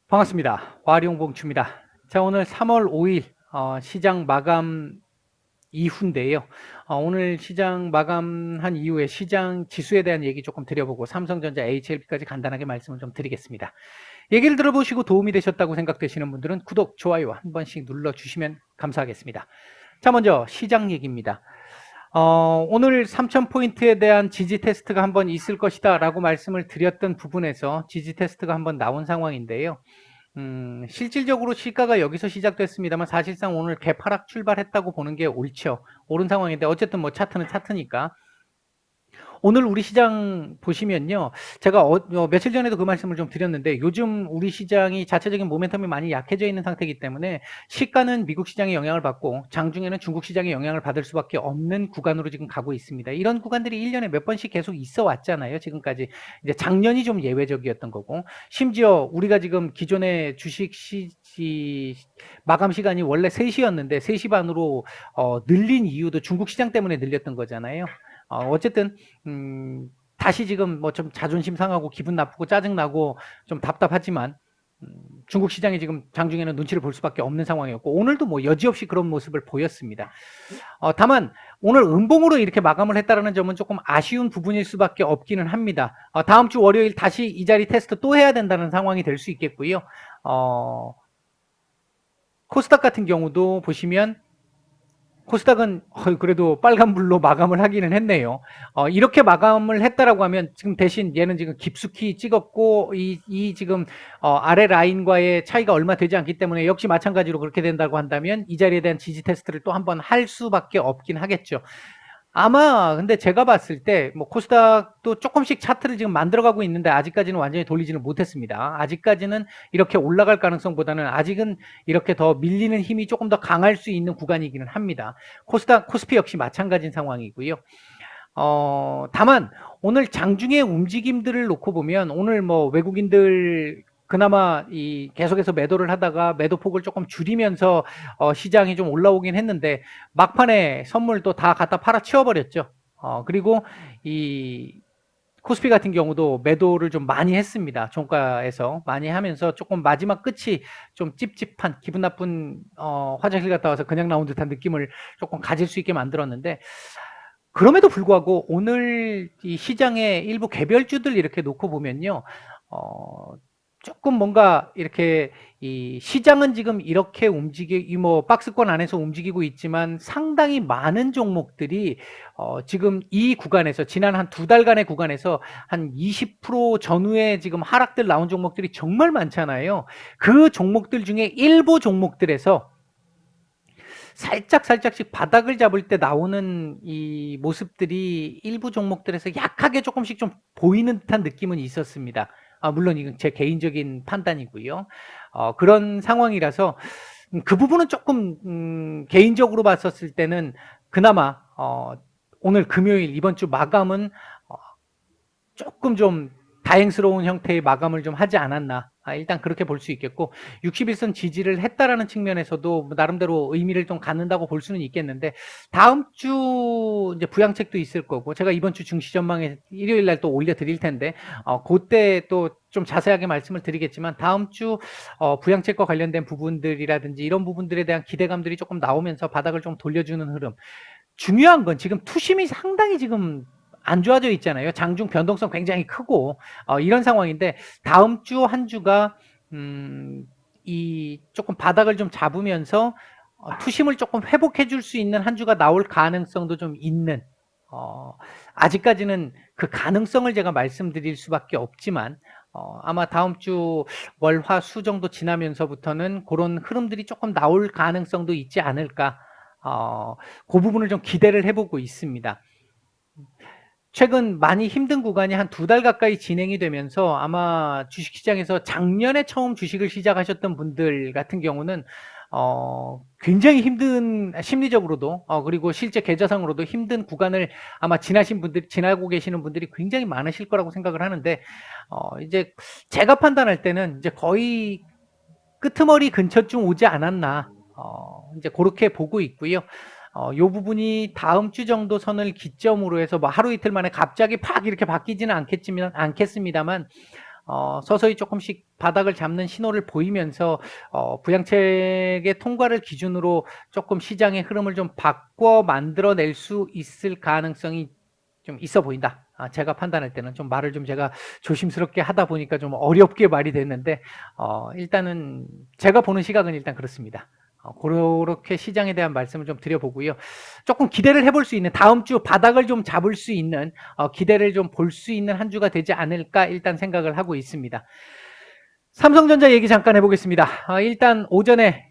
반갑습니다. 와룡봉추입니다. 자, 오늘 3월 5일 시장 마감 이후인데요. 오늘 시장 마감한 이후에 시장 지수에 대한 얘기 조금 드려보고 삼성전자, HLB까지 간단하게 말씀을 좀 드리겠습니다. 얘기를 들어보시고 도움이 되셨다고 생각되시는 분들은 구독, 좋아요 한 번씩 눌러주시면 감사하겠습니다. 자, 먼저 시장 얘기입니다. 오늘 3,000포인트에 대한 지지 테스트가 한번 있을 것이다 라고 말씀을 드렸던 부분에서 지지 테스트가 한번 나온 상황인데요. 실질적으로 시가가 여기서 시작됐습니다만 사실상 오늘 개파락 출발했다고 보는 게 옳죠. 옳은 상황인데 어쨌든 뭐 차트는 차트니까. 오늘 우리 시장 보시면요. 제가 며칠 전에도 그 말씀을 좀 드렸는데 요즘 우리 시장이 자체적인 모멘텀이 많이 약해져 있는 상태이기 때문에 시가는 미국 시장의 영향을 받고 장중에는 중국 시장의 영향을 받을 수밖에 없는 구간으로 지금 가고 있습니다. 이런 구간들이 1년에 몇 번씩 계속 있어 왔잖아요. 지금까지. 이제 작년이 좀 예외적이었던 거고 심지어 우리가 지금 기존의 주식 마감 시간이 원래 3시였는데 3시 반으로 늘린 이유도 중국 시장 때문에 늘렸던 거잖아요. 어쨌든 다시 지금 뭐 좀 자존심 상하고 기분 나쁘고 짜증나고 좀 답답하지만 중국 시장이 지금 장중에는 눈치를 볼 수밖에 없는 상황이었고 오늘도 뭐 여지없이 그런 모습을 보였습니다. 다만 오늘 음봉으로 이렇게 마감을 했다는 점은 조금 아쉬운 부분일 수밖에 없기는 합니다. 다음 주 월요일 다시 이 자리 테스트 또 해야 된다는 상황이 될 수 있겠고요. 코스닥 같은 경우도 보시면 코스닥은 그래도 빨간불로 마감을 하기는 했네요. 이렇게 마감을 했다라고 하면 지금 대신 얘는 지금 깊숙이 찍었고 이 지금 아래 라인과의 차이가 얼마 되지 않기 때문에 역시 마찬가지로 그렇게 된다고 한다면 이 자리에 대한 지지 테스트를 또 한번 할 수밖에 없긴 하겠죠. 아마 근데 제가 봤을 때 뭐 코스닥도 조금씩 차트를 지금 만들어가고 있는데 아직까지는 완전히 돌리지는 못했습니다. 아직까지는 이렇게 올라갈 가능성보다는 아직은 이렇게 더 밀리는 힘이 조금 더 강할 수 있는 구간이기는 합니다. 코스피 역시 마찬가지인 상황이고요. 다만 오늘 장중의 움직임들을 놓고 보면 오늘 뭐 외국인들 그나마 계속해서 매도를 하다가 매도폭을 조금 줄이면서 시장이 좀 올라오긴 했는데 막판에 선물도 다 갖다 팔아 치워버렸죠. 그리고 이 코스피 같은 경우도 매도를 좀 많이 했습니다. 종가에서 많이 하면서 조금 마지막 끝이 좀 찝찝한 기분 나쁜 화장실 갔다 와서 그냥 나온 듯한 느낌을 조금 가질 수 있게 만들었는데 그럼에도 불구하고 오늘 이 시장의 일부 개별주들 이렇게 놓고 보면요. 조금 뭔가 이렇게 이 시장은 지금 이렇게 뭐 박스권 안에서 움직이고 있지만 상당히 많은 종목들이 지금 이 구간에서 지난 한 2달간의 구간에서 한 20% 전후에 지금 하락들 나온 종목들이 정말 많잖아요. 그 종목들 중에 일부 종목들에서 살짝씩 바닥을 잡을 때 나오는 이 모습들이 일부 종목들에서 약하게 조금씩 좀 보이는 듯한 느낌은 있었습니다. 물론 이건 제 개인적인 판단이고요. 그런 상황이라서 그 부분은 조금 개인적으로 봤었을 때는 그나마 오늘 금요일 이번 주 마감은 조금 좀 다행스러운 형태의 마감을 좀 하지 않았나. 일단 그렇게 볼 수 있겠고 61선 지지를 했다라는 측면에서도 나름대로 의미를 좀 갖는다고 볼 수는 있겠는데 다음 주 이제 부양책도 있을 거고 제가 이번 주 증시 전망에 일요일 날 또 올려 드릴 텐데 그때 또 좀 자세하게 말씀을 드리겠지만 다음 주 부양책과 관련된 부분들이라든지 이런 부분들에 대한 기대감들이 조금 나오면서 바닥을 좀 돌려주는 흐름. 중요한 건 지금 투심이 상당히 지금 안 좋아져 있잖아요. 장중 변동성 굉장히 크고 이런 상황인데 다음 주 한 주가 이 조금 바닥을 좀 잡으면서 투심을 조금 회복해 줄 수 있는 한 주가 나올 가능성도 좀 있는 아직까지는 그 가능성을 제가 말씀드릴 수밖에 없지만 아마 다음 주 월, 화, 수 정도 지나면서부터는 그런 흐름들이 조금 나올 가능성도 있지 않을까 그 부분을 좀 기대를 해보고 있습니다. 최근 많이 힘든 구간이 한 2달 가까이 진행이 되면서 아마 주식시장에서 작년에 처음 주식을 시작하셨던 분들 같은 경우는 굉장히 힘든 심리적으로도 그리고 실제 계좌상으로도 힘든 구간을 아마 지나고 계시는 분들이 굉장히 많으실 거라고 생각을 하는데 이제 제가 판단할 때는 이제 거의 끄트머리 근처쯤 오지 않았나 이제 그렇게 보고 있고요. 요 부분이 다음 주 정도 선을 기점으로 해서 뭐 하루 이틀 만에 갑자기 팍 이렇게 바뀌지는 않겠습니다만 서서히 조금씩 바닥을 잡는 신호를 보이면서 부양책의 통과를 기준으로 조금 시장의 흐름을 좀 바꿔 만들어낼 수 있을 가능성이 좀 있어 보인다. 제가 판단할 때는 좀 말을 좀 제가 조심스럽게 하다 보니까 좀 어렵게 말이 됐는데 일단은 제가 보는 시각은 일단 그렇습니다. 그렇게 시장에 대한 말씀을 좀 드려보고요. 조금 기대를 해볼 수 있는 다음 주 바닥을 좀 잡을 수 있는 기대를 좀 볼 수 있는 한 주가 되지 않을까 일단 생각을 하고 있습니다. 삼성전자 얘기 잠깐 해보겠습니다. 일단 오전에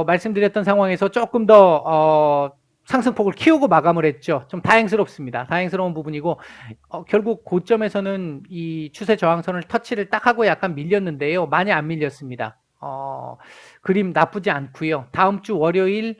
말씀드렸던 상황에서 조금 더 상승폭을 키우고 마감을 했죠. 좀 다행스럽습니다. 다행스러운 부분이고 결국 고점에서는 이 추세 저항선을 터치를 딱 하고 약간 밀렸는데요. 많이 안 밀렸습니다. 그림 나쁘지 않고요. 다음 주 월요일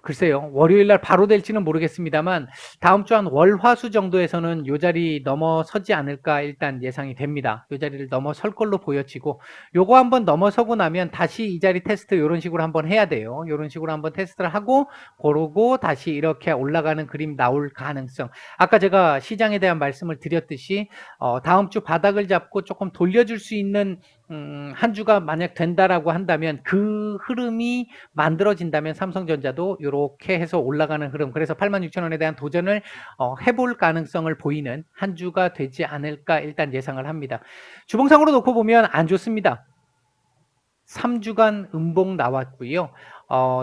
글쎄요. 월요일 날 바로 될지는 모르겠습니다만 다음 주 한 월화수 정도에서는 요 자리 넘어서지 않을까 일단 예상이 됩니다. 요 자리를 넘어설 걸로 보여지고 요거 한번 넘어서고 나면 다시 이 자리 테스트 요런 식으로 한번 해야 돼요. 요런 식으로 한번 테스트를 하고 그러고 다시 이렇게 올라가는 그림 나올 가능성. 아까 제가 시장에 대한 말씀을 드렸듯이 다음 주 바닥을 잡고 조금 돌려줄 수 있는 한 주가 만약 된다라고 한다면 그 흐름이 만들어진다면 삼성전자도 이렇게 해서 올라가는 흐름, 그래서 86,000원에 대한 도전을 해볼 가능성을 보이는 한 주가 되지 않을까 일단 예상을 합니다. 주봉상으로 놓고 보면 안 좋습니다. 3주간 음봉 나왔고요.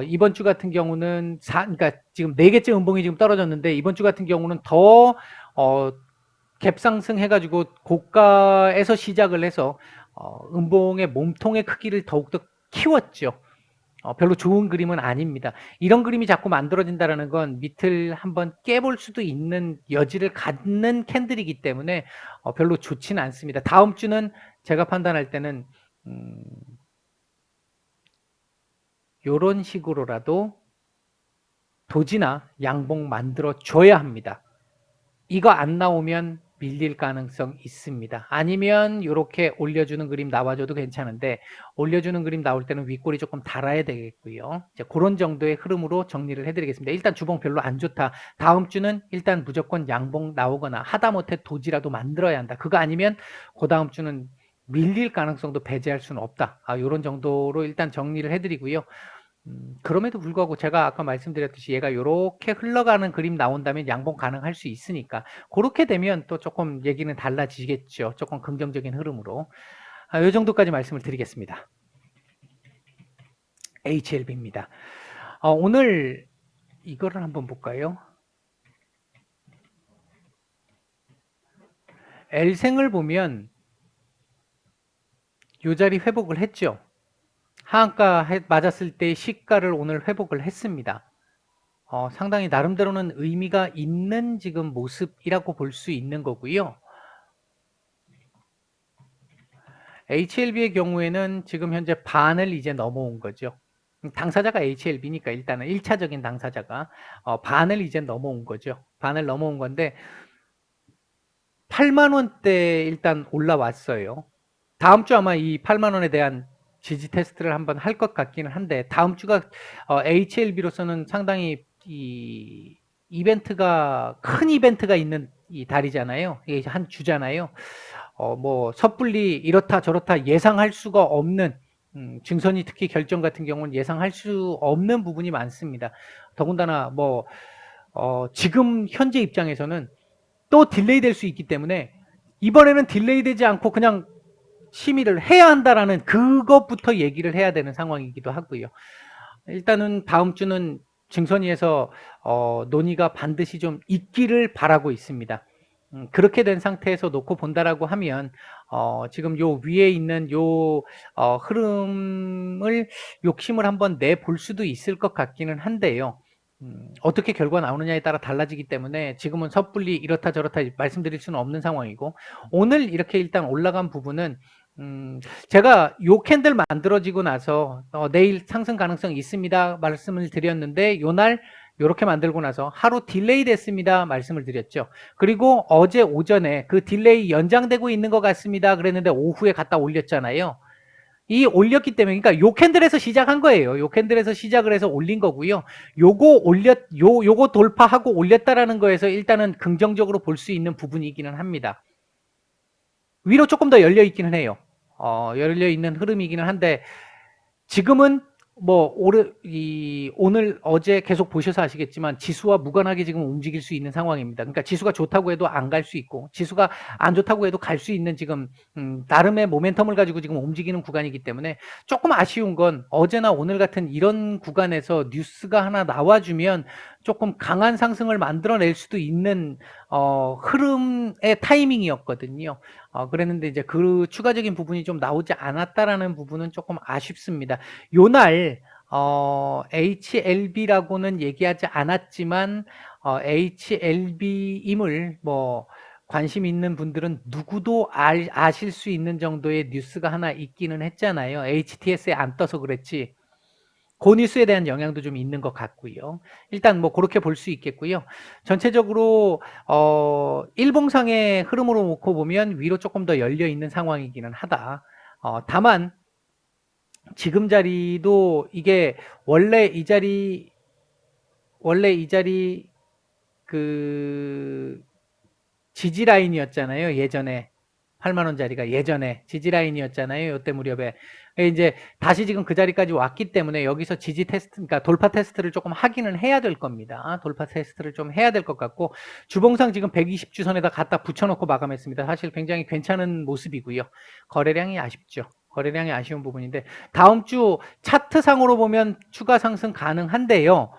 이번 주 같은 경우는 그러니까 지금 4개째 음봉이 지금 떨어졌는데 이번 주 같은 경우는 더 갭상승 해가지고 고가에서 시작을 해서 음봉의 몸통의 크기를 더욱더 키웠죠. 별로 좋은 그림은 아닙니다. 이런 그림이 자꾸 만들어진다는 건 밑을 한번 깨볼 수도 있는 여지를 갖는 캔들이기 때문에 별로 좋지는 않습니다. 다음 주는 제가 판단할 때는 이런 식으로라도 도지나 양봉 만들어 줘야 합니다. 이거 안 나오면 밀릴 가능성 있습니다. 아니면 이렇게 올려주는 그림 나와줘도 괜찮은데 올려주는 그림 나올 때는 윗골이 조금 달아야 되겠고요. 이제 그런 정도의 흐름으로 정리를 해드리겠습니다. 일단 주봉 별로 안 좋다. 다음 주는 일단 무조건 양봉 나오거나 하다못해 도지라도 만들어야 한다. 그거 아니면 그 다음 주는 밀릴 가능성도 배제할 수는 없다. 이런 정도로 일단 정리를 해드리고요. 그럼에도 불구하고 제가 아까 말씀드렸듯이 얘가 이렇게 흘러가는 그림 나온다면 양봉 가능할 수 있으니까 그렇게 되면 또 조금 얘기는 달라지겠죠. 조금 긍정적인 흐름으로. 이 정도까지 말씀을 드리겠습니다. HLB입니다. 오늘 이거를 한번 볼까요? L생을 보면 이 자리 회복을 했죠. 하한가 맞았을 때 시가를 오늘 회복을 했습니다. 상당히 나름대로는 의미가 있는 지금 모습이라고 볼 수 있는 거고요. HLB의 경우에는 지금 현재 반을 이제 넘어온 거죠. 당사자가 HLB니까 일단은 1차적인 당사자가 반을 이제 넘어온 거죠. 반을 넘어온 건데 8만 원대 일단 올라왔어요. 다음 주 아마 이 8만 원에 대한 지지 테스트를 한번 할 것 같기는 한데 다음 주가 HLB로서는 상당히 이 이벤트가 큰 이벤트가 있는 이 달이잖아요. 이게 한 주잖아요. 뭐 섣불리 이렇다 저렇다 예상할 수가 없는 증선이 특히 결정 같은 경우는 예상할 수 없는 부분이 많습니다. 더군다나 뭐 지금 현재 입장에서는 또 딜레이 될 수 있기 때문에 이번에는 딜레이 되지 않고 그냥 심의를 해야 한다라는 그것부터 얘기를 해야 되는 상황이기도 하고요. 일단은 다음 주는 증선위에서 논의가 반드시 좀 있기를 바라고 있습니다. 그렇게 된 상태에서 놓고 본다라고 하면 지금 요 위에 있는 요 흐름을 욕심을 한번 내볼 수도 있을 것 같기는 한데요. 어떻게 결과 나오느냐에 따라 달라지기 때문에 지금은 섣불리 이렇다 저렇다 말씀드릴 수는 없는 상황이고 오늘 이렇게 일단 올라간 부분은 제가 요 캔들 만들어지고 나서 내일 상승 가능성이 있습니다 말씀을 드렸는데 요날 요렇게 만들고 나서 하루 딜레이 됐습니다 말씀을 드렸죠. 그리고 어제 오전에 그 딜레이 연장되고 있는 것 같습니다 그랬는데 오후에 갖다 올렸잖아요. 이 올렸기 때문에 그러니까 요 캔들에서 시작한 거예요. 요 캔들에서 시작을 해서 올린 거고요. 요거 돌파하고 올렸다라는 거에서 일단은 긍정적으로 볼 수 있는 부분이기는 합니다. 위로 조금 더 열려 있기는 해요. 열려 있는 흐름이기는 한데 지금은 뭐 오늘 어제 계속 보셔서 아시겠지만 지수와 무관하게 지금 움직일 수 있는 상황입니다. 그러니까 지수가 좋다고 해도 안 갈 수 있고 지수가 안 좋다고 해도 갈 수 있는 지금 나름의 모멘텀을 가지고 지금 움직이는 구간이기 때문에 조금 아쉬운 건 어제나 오늘 같은 이런 구간에서 뉴스가 하나 나와주면 조금 강한 상승을 만들어낼 수도 있는 흐름의 타이밍이었거든요. 그랬는데 이제 그 추가적인 부분이 좀 나오지 않았다라는 부분은 조금 아쉽습니다. 요날 HLB라고는 얘기하지 않았지만 HLB임을 뭐 관심 있는 분들은 누구도 아실 수 있는 정도의 뉴스가 하나 있기는 했잖아요. HTS에 안 떠서 그랬지. 그 뉴스에 대한 영향도 좀 있는 것 같고요. 일단 뭐 그렇게 볼 수 있겠고요. 전체적으로 일봉상의 흐름으로 놓고 보면 위로 조금 더 열려 있는 상황이기는 하다. 다만 지금 자리도 이게 원래 이 자리 그 지지 라인이었잖아요. 예전에 8만 원짜리가 예전에 지지 라인이었잖아요. 이때 무렵에 이제 다시 지금 그 자리까지 왔기 때문에 여기서 지지 테스트, 그러니까 돌파 테스트를 조금 하기는 해야 될 겁니다. 돌파 테스트를 좀 해야 될 것 같고 주봉상 지금 120주선에다 갖다 붙여놓고 마감했습니다. 사실 굉장히 괜찮은 모습이고요. 거래량이 아쉽죠. 거래량이 아쉬운 부분인데 다음 주 차트상으로 보면 추가 상승 가능한데요.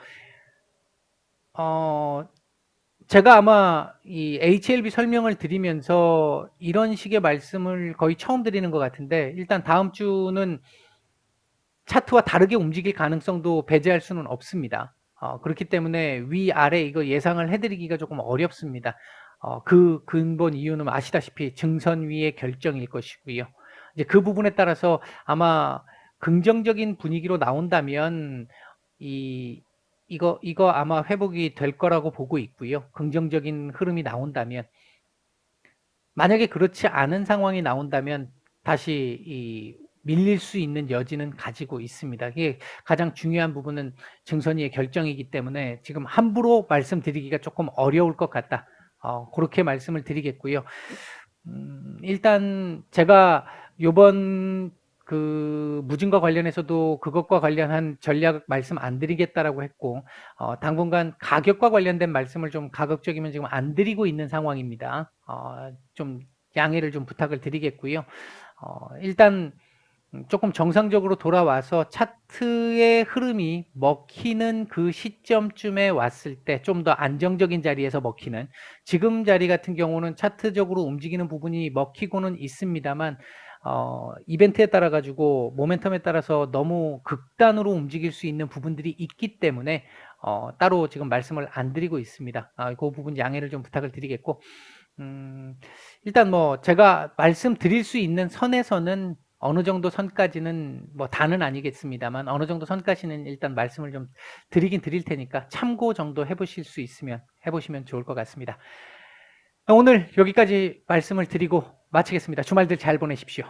제가 아마 이 HLB 설명을 드리면서 이런 식의 말씀을 거의 처음 드리는 것 같은데 일단 다음 주는 차트와 다르게 움직일 가능성도 배제할 수는 없습니다. 그렇기 때문에 위아래 이거 예상을 해드리기가 조금 어렵습니다. 그 근본 이유는 아시다시피 증선 위의 결정일 것이고요. 이제 그 부분에 따라서 아마 긍정적인 분위기로 나온다면 이거 아마 회복이 될 거라고 보고 있고요. 긍정적인 흐름이 나온다면 만약에 그렇지 않은 상황이 나온다면 다시 밀릴 수 있는 여지는 가지고 있습니다. 이게 가장 중요한 부분은 증선위의 결정이기 때문에 지금 함부로 말씀드리기가 조금 어려울 것 같다. 그렇게 말씀을 드리겠고요. 일단 제가 요번 그 무증과 관련해서도 그것과 관련한 전략 말씀 안 드리겠다라고 했고 당분간 가격과 관련된 말씀을 좀 가급적이면 지금 안 드리고 있는 상황입니다. 좀 양해를 좀 부탁을 드리겠고요. 일단 조금 정상적으로 돌아와서 차트의 흐름이 먹히는 그 시점쯤에 왔을 때 좀 더 안정적인 자리에서 먹히는 지금 자리 같은 경우는 차트적으로 움직이는 부분이 먹히고는 있습니다만 이벤트에 따라 가지고 모멘텀에 따라서 너무 극단으로 움직일 수 있는 부분들이 있기 때문에 따로 지금 말씀을 안 드리고 있습니다. 그 부분 양해를 좀 부탁을 드리겠고 일단 뭐 제가 말씀드릴 수 있는 선에서는 어느 정도 선까지는 뭐 다는 아니겠습니다만 어느 정도 선까지는 일단 말씀을 좀 드리긴 드릴 테니까 참고 정도 해보실 수 있으면 해보시면 좋을 것 같습니다. 오늘 여기까지 말씀을 드리고 마치겠습니다. 주말들 잘 보내십시오.